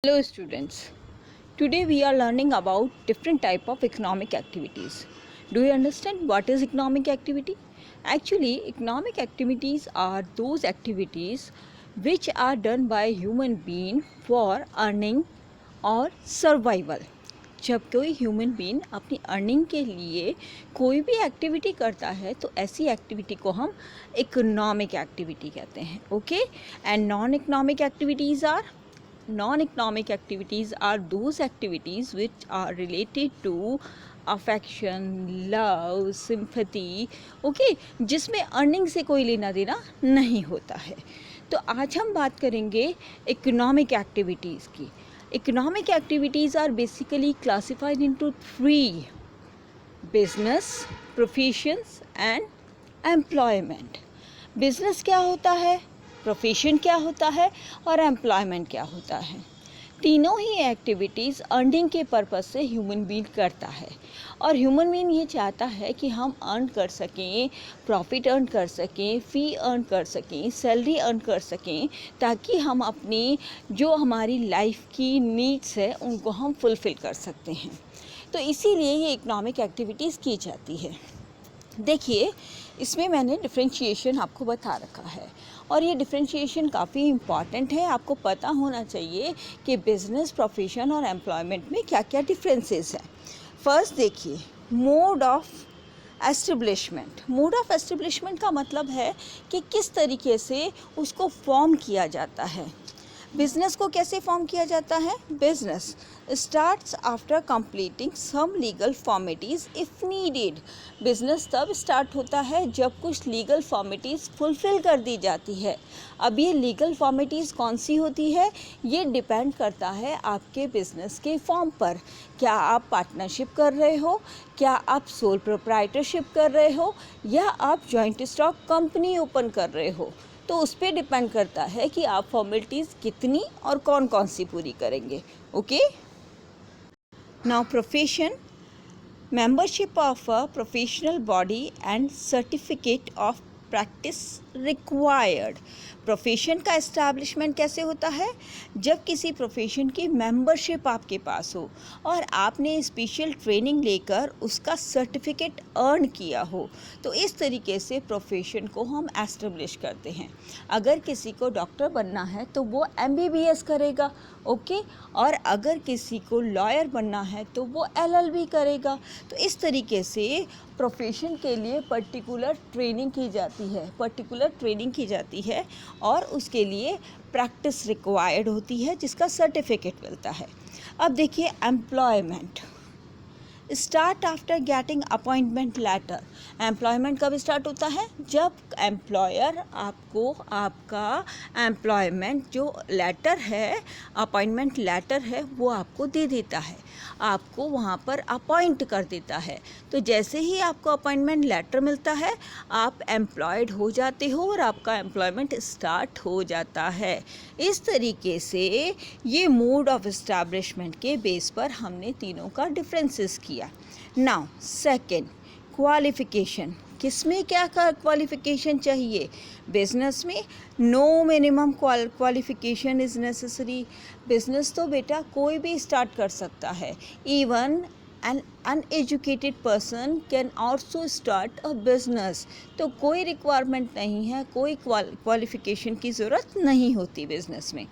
Hello students. Today we are learning about different type of economic activities. Do you understand what is economic activity? Actually, economic activities are those activities which are done by human being for earning और survival. जब कोई human being अपनी earning के लिए कोई भी activity करता है तो ऐसी एक्टिविटी को हम इकोनॉमिक एक्टिविटी कहते हैं. Okay, and non economic activities are non-economic activities are those activities which are related to affection, love, sympathy. okay, जिसमें अर्निंग से कोई लेना देना नहीं होता है. तो आज हम बात करेंगे इकोनॉमिक एक्टिविटीज़ की. Economic activities are basically classified into three: business, professions and employment. Business क्या होता है, प्रोफेशन क्या होता है और एम्प्लॉयमेंट क्या होता है. तीनों ही एक्टिविटीज़ अर्निंग के पर्पज़ से ह्यूमन बीइंग करता है. और ह्यूमन बीइंग ये चाहता है कि हम अर्न कर सकें, प्रॉफिट अर्न कर सकें, फ़ी अर्न कर सकें, सैलरी अर्न कर सकें, ताकि हम अपनी जो हमारी लाइफ की नीड्स है उनको हम फुलफ़िल कर सकते हैं. तो इसीलिए ये इकोनॉमिक एक्टिविटीज़ की जाती है. देखिए, इसमें मैंने डिफरेंशिएशन आपको बता रखा है और ये डिफरेंशिएशन काफ़ी इम्पॉर्टेंट है. आपको पता होना चाहिए कि बिज़नेस, प्रोफेशन और एम्प्लॉयमेंट में क्या क्या डिफरेंसेस हैं. फर्स्ट देखिए, mode of establishment. Mode of establishment का मतलब है कि किस तरीके से उसको फॉर्म किया जाता है. बिजनेस को कैसे फॉर्म किया जाता है? Business starts after completing some legal formalities if needed. Business तब स्टार्ट होता है जब कुछ लीगल फॉर्मेलिटीज़ फुलफ़िल कर दी जाती है. अब ये लीगल फॉर्मेलिटीज़ कौन सी होती है, ये डिपेंड करता है आपके बिजनेस के फॉर्म पर. क्या आप पार्टनरशिप कर रहे हो, क्या आप सोल प्रोप्राइटरशिप कर रहे हो, या आप जॉइंट स्टॉक कंपनी ओपन कर रहे हो. तो उस पर डिपेंड करता है कि आप फॉर्मेलिटीज़ कितनी और कौन कौन सी पूरी करेंगे. Okay, now profession, membership of a professional body and certificate of practice required. Profession का इस्टेब्लिशमेंट कैसे होता है? जब किसी प्रोफेशन की मेंबरशिप आपके पास हो और आपने स्पेशल ट्रेनिंग लेकर उसका सर्टिफिकेट अर्न किया हो, तो इस तरीके से प्रोफेशन को हम एस्टेब्लिश करते हैं. अगर किसी को डॉक्टर बनना है तो वो MBBS करेगा. ओके, और अगर किसी को लॉयर बनना है तो वो LLB करेगा. तो इस तरीके से प्रोफेशन के लिए पर्टिकुलर ट्रेनिंग की जाती है और उसके लिए प्रैक्टिस रिक्वायर्ड होती है जिसका सर्टिफिकेट मिलता है. अब देखिए, employment start after getting appointment letter. Employment कब स्टार्ट होता है? जब एम्प्लॉयर आपको आपका एम्प्लॉयमेंट जो लेटर है, अपॉइंटमेंट लेटर है, वो आपको दे देता है, आपको वहाँ पर अपॉइंट कर देता है. तो जैसे ही आपको अपॉइंटमेंट लेटर मिलता है, आप एम्प्लॉयड हो जाते हो और आपका एम्प्लॉयमेंट स्टार्ट हो जाता है. इस तरीके से ये मोड ऑफ इस्टेब्लिशमेंट के बेस पर हमने तीनों का डिफरेंसेस किया. Now second, qualification. किसमें क्या क्वालिफ़िकेशन चाहिए? बिज़नेस में no minimum qualification is necessary. Business तो बेटा कोई भी स्टार्ट कर सकता है. Even an uneducated person can also start a business. तो कोई रिक्वायरमेंट नहीं है, कोई क्वालिफ़िकेशन की ज़रूरत नहीं होती बिज़नेस में.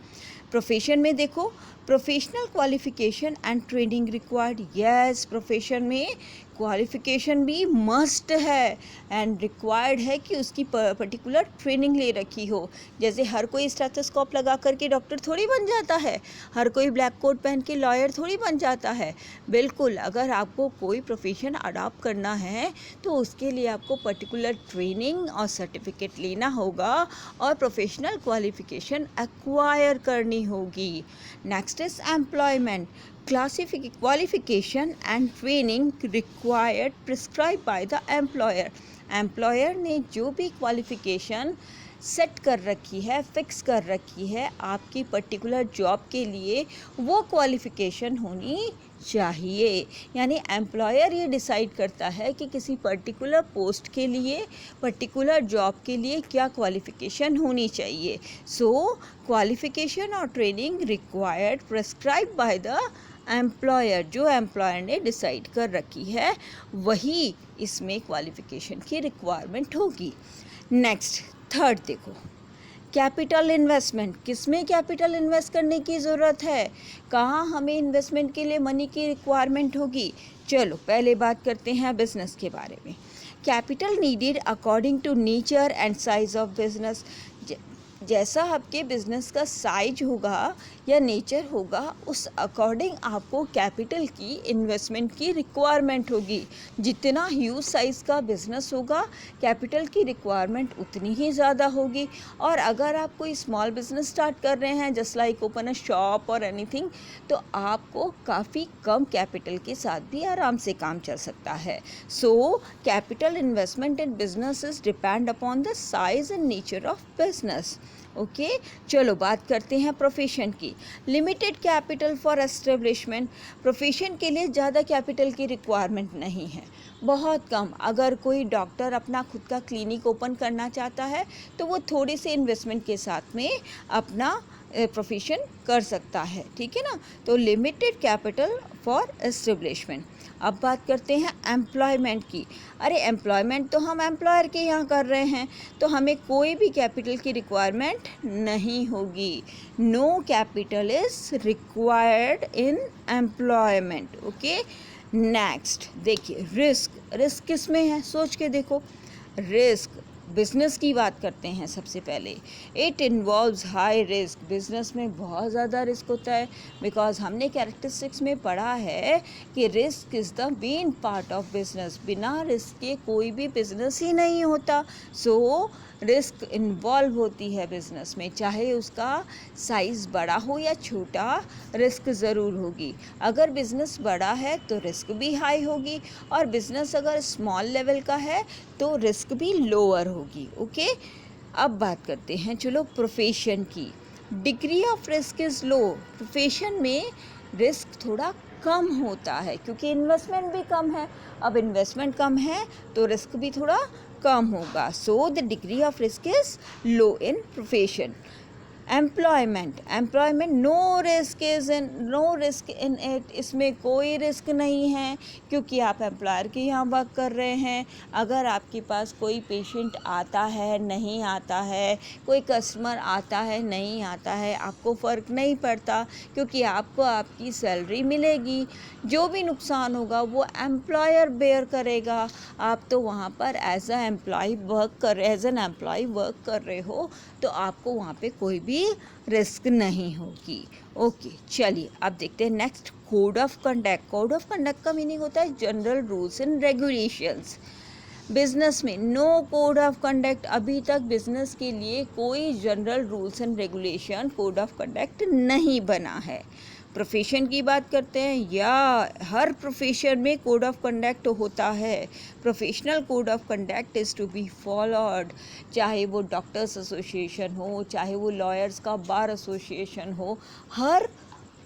प्रोफेशन में देखो, professional qualification and training required. Yes, profession में क्वालिफ़िकेशन भी मस्ट है एंड रिक्वायर्ड है कि उसकी पर्टिकुलर ट्रेनिंग ले रखी हो. जैसे हर कोई स्टेथोस्कोप लगा करके डॉक्टर थोड़ी बन जाता है, हर कोई ब्लैक कोट पहन के लॉयर थोड़ी बन जाता है. बिल्कुल, अगर आपको कोई प्रोफेशन अडॉप्ट करना है तो उसके लिए आपको पर्टिकुलर ट्रेनिंग और सर्टिफिकेट लेना होगा और प्रोफेशनल क्वालिफ़िकेशन एक्वायर करनी होगी. Next is employment. Qualification and training required prescribe by the employer. Employer ने जो भी क्वालिफ़िकेशन सेट कर रखी है, फिक्स कर रखी है आपकी पर्टिकुलर जॉब के लिए, वो क्वालिफ़िकेशन होनी चाहिए। यानी एम्प्लॉयर ये डिसाइड करता है कि किसी पर्टिकुलर पोस्ट के लिए, पर्टिकुलर जॉब के लिए क्या क्वालिफ़िकेशन होनी चाहिए। सो क्वालिफ़िकेशन और training required prescribe by the employer, जो एम्प्लॉयर ने डिसाइड कर रखी है वही इसमें क्वालिफ़िकेशन की रिक्वायरमेंट होगी। नेक्स्ट थर्ड देखो, कैपिटल इन्वेस्टमेंट। किस में कैपिटल इन्वेस्ट करने की ज़रूरत है, कहाँ हमें इन्वेस्टमेंट के लिए मनी की रिक्वायरमेंट होगी। चलो पहले बात करते हैं बिजनेस के बारे में। Capital needed according to nature and size of business. जैसा आपके बिजनेस का साइज होगा या नेचर होगा, उस अकॉर्डिंग आपको कैपिटल की इन्वेस्टमेंट की रिक्वायरमेंट होगी। जितना ह्यूज साइज़ का बिजनेस होगा, कैपिटल की रिक्वायरमेंट उतनी ही ज़्यादा होगी। और अगर आप कोई स्मॉल बिजनेस स्टार्ट कर रहे हैं, just like open a shop और एनीथिंग, तो आपको काफ़ी कम कैपिटल के साथ भी आराम से काम चल सकता है। So capital investment in business depend upon the size and nature of business. Okay, चलो बात करते हैं प्रोफेशन की। Limited capital for establishment. Profession के लिए ज़्यादा कैपिटल की रिक्वायरमेंट नहीं है, बहुत कम। अगर कोई डॉक्टर अपना खुद का क्लिनिक ओपन करना चाहता है तो वो थोड़े से इन्वेस्टमेंट के साथ में अपना प्रोफेशन कर सकता है, ठीक है ना। तो लिमिटेड कैपिटल फॉर एस्टेब्लिशमेंट। अब बात करते हैं एम्प्लॉयमेंट की। अरे एम्प्लॉयमेंट तो हम एम्प्लॉयर के यहाँ कर रहे हैं, तो हमें कोई भी कैपिटल की रिक्वायरमेंट नहीं होगी। No capital is required in employment. Okay, next देखिए रिस्क। रिस्क किस में है, सोच के देखो। रिस्क बिजनेस की बात करते हैं सबसे पहले। It involves high risk. Business में बहुत ज़्यादा रिस्क होता है, बिकॉज हमने कैरेक्टरिस्टिक्स में पढ़ा है कि risk is the main part of business. बिना रिस्क के कोई भी बिजनेस ही नहीं होता। सो रिस्क इन्वॉल्व होती है बिजनेस में, चाहे उसका साइज़ बड़ा हो या छोटा, रिस्क ज़रूर होगी। अगर बिजनेस बड़ा है तो रिस्क भी हाई होगी, और बिजनेस अगर स्मॉल लेवल का है तो रिस्क भी लोअर होगी। ओके, अब बात करते हैं चलो प्रोफेशन की। Degree of risk is low. Profession में रिस्क थोड़ा कम होता है क्योंकि इन्वेस्टमेंट भी कम है। अब इन्वेस्टमेंट कम है तो रिस्क भी थोड़ा कम होगा। So the degree of risk is low in profession. Employment. No risk in it. इसमें कोई रिस्क नहीं है क्योंकि आप एम्प्लॉयर के यहाँ वर्क कर रहे हैं। अगर आपके पास कोई पेशेंट आता है, नहीं आता है, कोई कस्टमर आता है, नहीं आता है, आपको फ़र्क नहीं पड़ता क्योंकि आपको आपकी सैलरी मिलेगी। जो भी नुकसान होगा वो एम्प्लॉयर बेयर करेगा। आप तो वहाँ पर एज एन एम्प्लॉय वर्क कर रहे हो, तो आपको वहाँ पे कोई भी रिस्क नहीं होगी। ओके, चलिए अब देखते हैं next, code of conduct. Code of conduct का मीनिंग होता है general rules and regulations. Business में नो कोड ऑफ कंडक्ट। अभी तक बिजनेस के लिए कोई general rules and regulation, code of conduct नहीं बना है। प्रोफेशन की बात करते हैं, या हर प्रोफेशन में कोड ऑफ कंडक्ट होता है। Professional code of conduct is to be followed. चाहे वो डॉक्टर्स एसोसिएशन हो, चाहे वो लॉयर्स का बार एसोसिएशन हो, हर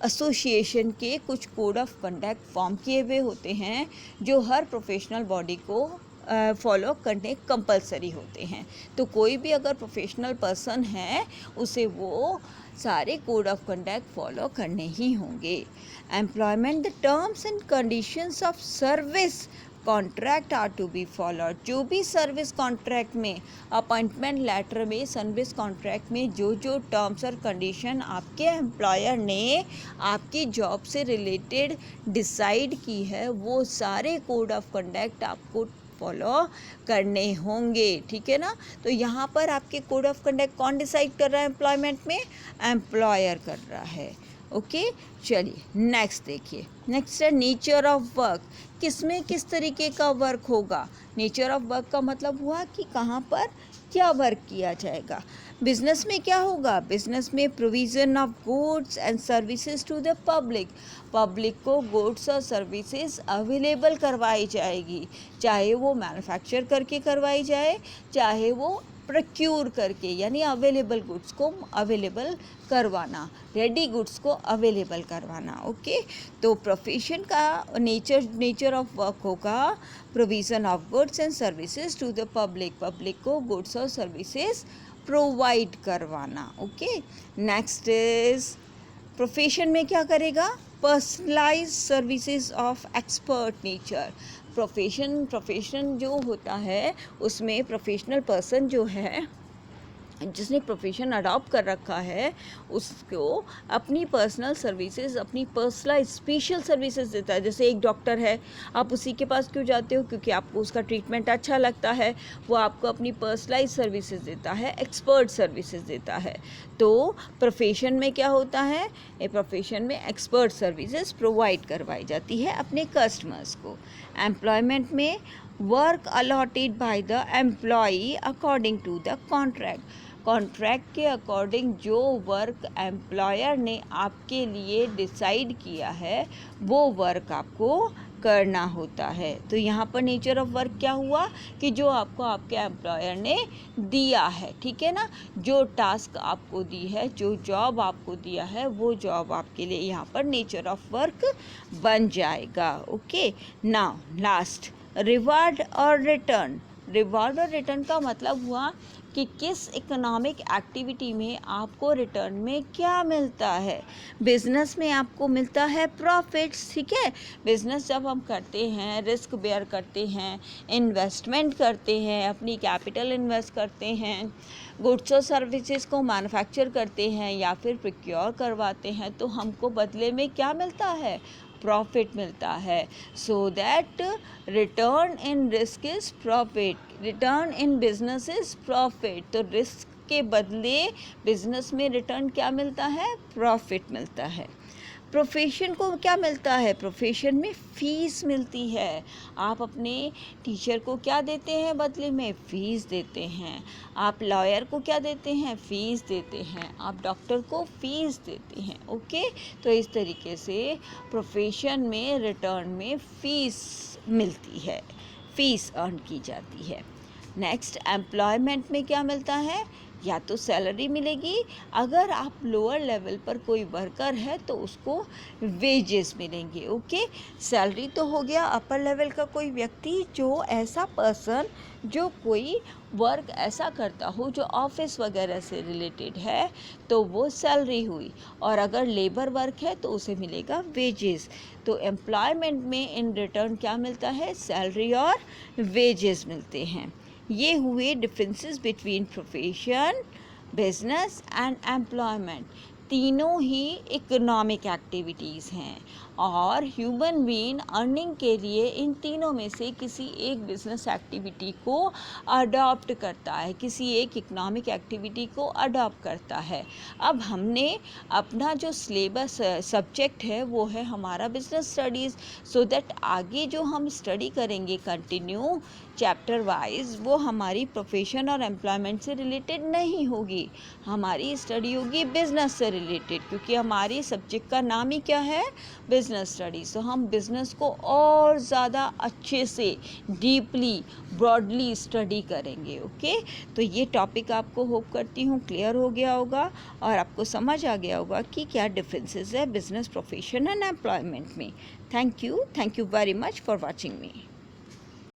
एसोसिएशन के कुछ कोड ऑफ कंडक्ट फॉर्म किए हुए होते हैं जो हर प्रोफेशनल बॉडी को फॉलो करने कंपलसरी होते हैं। तो कोई भी अगर प्रोफेशनल पर्सन है उसे वो सारे कोड ऑफ कंडक्ट फॉलो करने ही होंगे। Employment, the terms and conditions of service contract are to be followed. जो भी सर्विस कॉन्ट्रैक्ट में, अपॉइंटमेंट लेटर में, सर्विस कॉन्ट्रैक्ट में जो जो टर्म्स और कंडीशन आपके एम्प्लॉयर ने आपकी जॉब से रिलेटेड डिसाइड की है, वो सारे कोड ऑफ कंडक्ट आपको फॉलो करने होंगे, ठीक है ना। तो यहाँ पर आपके कोड ऑफ कंडक्ट कौन डिसाइड कर रहा है एम्प्लॉयमेंट में? एम्प्लॉयर कर रहा है। ओके, चलिए नेक्स्ट देखिए। नेक्स्ट है नेचर ऑफ वर्क। किस में किस तरीके का वर्क होगा? नेचर ऑफ वर्क का मतलब हुआ कि कहाँ पर क्या वर्क किया जाएगा। बिजनेस में क्या होगा? बिजनेस में provision of goods and services to the public. Public को गुड्स और सर्विसेज अवेलेबल करवाई जाएगी, चाहे वो मैन्युफैक्चर करके करवाई जाए, चाहे वो प्रोक्यूर करके, यानी अवेलेबल गुड्स को अवेलेबल करवाना, रेडी गुड्स को अवेलेबल करवाना। ओके, तो प्रोफेशन का नेचर ऑफ वर्क होगा provision of goods and services to the public, public को गुड्स और सर्विसेज प्रोवाइड करवाना। ओके, नेक्स्ट इज प्रोफेशन में क्या करेगा, personalise services of expert nature. Profession जो होता है उसमें प्रोफेशनल पर्सन जो है, जिसने प्रोफेशन अडॉप्ट कर रखा है, उसको अपनी पर्सनल सर्विसेज, अपनी पर्सनलाइज स्पेशल सर्विसेज देता है। जैसे एक डॉक्टर है, आप उसी के पास क्यों जाते हो, क्योंकि आपको उसका ट्रीटमेंट अच्छा लगता है, वो आपको अपनी पर्सनलाइज सर्विसेज देता है, एक्सपर्ट सर्विसेज देता है। तो प्रोफेशन में क्या होता है, ये प्रोफेशन में एक्सपर्ट सर्विसेज प्रोवाइड करवाई जाती है अपने कस्टमर्स को। एम्प्लॉयमेंट में work allotted by the employee according to the contract, contract के अकॉर्डिंग जो वर्क एम्प्लॉयर ने आपके लिए डिसाइड किया है वो वर्क आपको करना होता है। तो यहाँ पर नेचर ऑफ वर्क क्या हुआ कि जो आपको आपके एम्प्लॉयर ने दिया है, ठीक है ना, जो टास्क आपको दी है, जो जॉब आपको दिया है, वो जॉब आपके लिए यहाँ पर नेचर ऑफ वर्क बन जाएगा। ओके, नाउ लास्ट, रिवार्ड और रिटर्न। रिवार्ड और रिटर्न का मतलब हुआ कि किस इकोनॉमिक एक्टिविटी में आपको रिटर्न में क्या मिलता है। बिजनेस में आपको मिलता है प्रॉफिट्स, ठीक है। बिजनेस जब हम करते हैं, रिस्क बेयर करते हैं, इन्वेस्टमेंट करते हैं, अपनी कैपिटल इन्वेस्ट करते हैं, गुड्स और सर्विसेज को मैन्युफैक्चर करते हैं या फिर प्रोक्योर करवाते हैं, तो हमको बदले में क्या मिलता है, प्रॉफिट मिलता है। So that return in risk is profit, return in business is profit. तो रिस्क के बदले बिजनेस में रिटर्न क्या मिलता है, प्रॉफिट मिलता है। प्रोफेशन को क्या मिलता है, प्रोफेशन में फ़ीस मिलती है। आप अपने टीचर को क्या देते हैं बदले में, फ़ीस देते हैं। आप लॉयर को क्या देते हैं, फ़ीस देते हैं। आप डॉक्टर को फ़ीस देते हैं। ओके, तो इस तरीके से प्रोफेशन में रिटर्न में फ़ीस मिलती है, फ़ीस अर्न की जाती है। नेक्स्ट, एम्प्लॉयमेंट में क्या मिलता है, या तो सैलरी मिलेगी, अगर आप लोअर लेवल पर कोई वर्कर है तो उसको वेजेस मिलेंगे। ओके, सैलरी तो हो गया अपर लेवल का कोई व्यक्ति, जो ऐसा पर्सन जो कोई वर्क ऐसा करता हो जो ऑफिस वगैरह से रिलेटेड है, तो वो सैलरी हुई। और अगर लेबर वर्क है तो उसे मिलेगा वेजेस। तो एम्प्लॉयमेंट में इन रिटर्न क्या मिलता है, सैलरी और वेजेस मिलते हैं। ये हुए differences between profession, business and employment. तीनों ही इकोनॉमिक एक्टिविटीज़ हैं और ह्यूमन बीइंग अर्निंग के लिए इन तीनों में से किसी एक बिजनेस एक्टिविटी को अडॉप्ट करता है, किसी एक इकोनॉमिक एक्टिविटी को अडॉप्ट करता है। अब हमने अपना जो सिलेबस सब्जेक्ट है वो है हमारा बिजनेस स्टडीज़, सो दैट आगे जो हम स्टडी करेंगे कंटिन्यू चैप्टर वाइज, वो हमारी प्रोफेशन और एम्प्लॉयमेंट से रिलेटेड नहीं होगी, हमारी स्टडी होगी बिजनेस से रिलेटेड, क्योंकि हमारी सब्जेक्ट का नाम ही क्या है, बिजनेस स्टडीज। तो हम बिजनेस को और ज़्यादा अच्छे से डीपली ब्रॉडली स्टडी करेंगे। ओके, तो ये टॉपिक आपको होप करती हूँ क्लियर हो गया होगा और आपको समझ आ गया होगा कि क्या डिफरेंसेस है बिजनेस, प्रोफेशन एंड एम्प्लॉयमेंट में। Thank you very much for watching me.